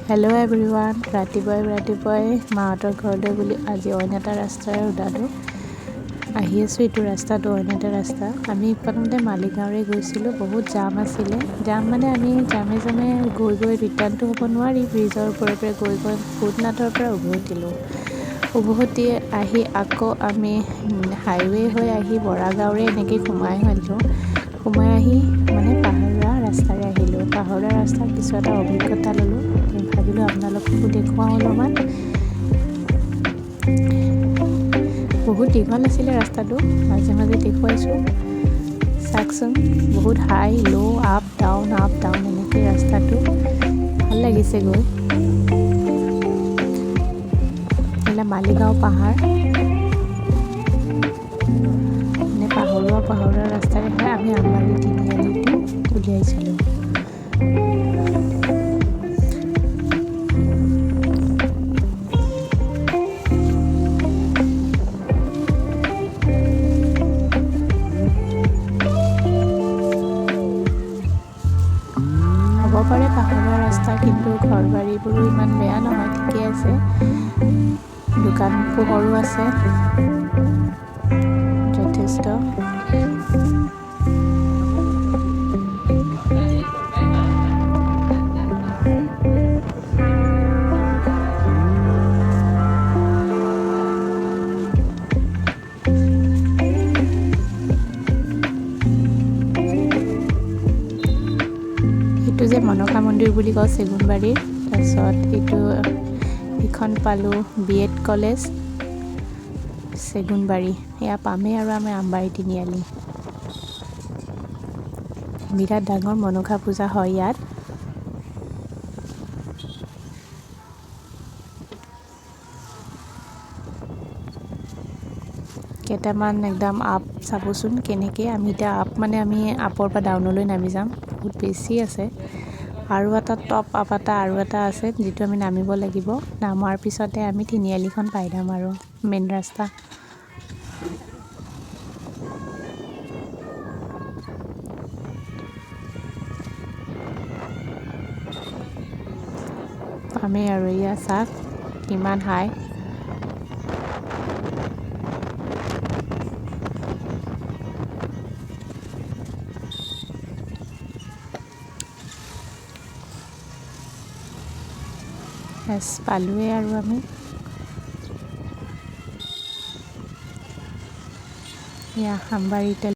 Hello' everyone, ৰাতিপুৱাই মাহঁতৰ ঘৰলৈ বুলি আজি অইন এটা ৰাস্তাৰে ওলালোঁ। আহি আছোঁ এইটো ৰাস্তাটো অইন এটা ৰাস্তা। আমি প্ৰথমতে মালিগাঁৱৰে গৈছিলোঁ, বহুত জাম আছিলে। জাম মানে আমি জামে গৈ ৰিটাৰ্ণটো হ'ব নোৱাৰি, ব্ৰিজৰ ওপৰে গৈ ভূতনাথৰ পৰা উভতি আহি আকৌ আমি হাইৱে হৈ আহি বৰাগাঁৱৰে এনেকৈ সোমাই আহি মানে পাহাৰুৱা ৰাস্তাৰে আহিলোঁ। পাহাৰুৱা ৰাস্তাৰ কিছু এটা অভিজ্ঞতা ল'লোঁ, ভাবিলোঁ আপোনালোককো দেখুৱাওঁ অলপমান। বহুত দীঘল আছিলে ৰাস্তাটো, মাজে দেখুৱাইছোঁ। চাওকচোন, বহুত হাই ল' আপ ডাউন এনেকৈ ৰাস্তাটো ভাল লাগিছে গৈ। এইবিলাক মালিগাঁও পাহাৰ, মানে পাহাৰুৱা ৰাস্তাৰে হয়। আমি আমবাৰী তিনিআলিটো উলিয়াইছিলোঁ। হ'ব পাৰে পাহাৰুৱা ৰাস্তা, কিন্তু ঘৰ বাৰীবোৰো ইমান বেয়া নহয়, ঠিকে আছে। দোকান পোহৰো আছে যথেষ্ট। এইটো যে মনসা মন্দিৰ বুলি কওঁ চেগুনবাৰীৰ। তাৰপিছত এইখন পালোঁ BEd কলেজ চেগুনবাৰী। এয়া পামেই আৰু আমাৰ আমবাৰী তিনিআলি। বিৰাট ডাঙৰ মনসা পূজা হয় ইয়াত। কেইটামান একদম আপ চাবচোন কেনেকৈ। আমি এতিয়া আমি আপৰ পৰা ডাউনলৈ নামি যাম, বহুত বেছি আছে। আৰু এটা টপ আপ এটা আছে, যিটো আমি নামিব লাগিব। নামাৰ পিছতে আমি তিনিআলিখন পাই যাম আৰু মেইন ৰাস্তা। পামেই আৰু এয়া চাওক কিমান হাই। পালোৱেই আৰু আমি এয়া আমবাৰীতে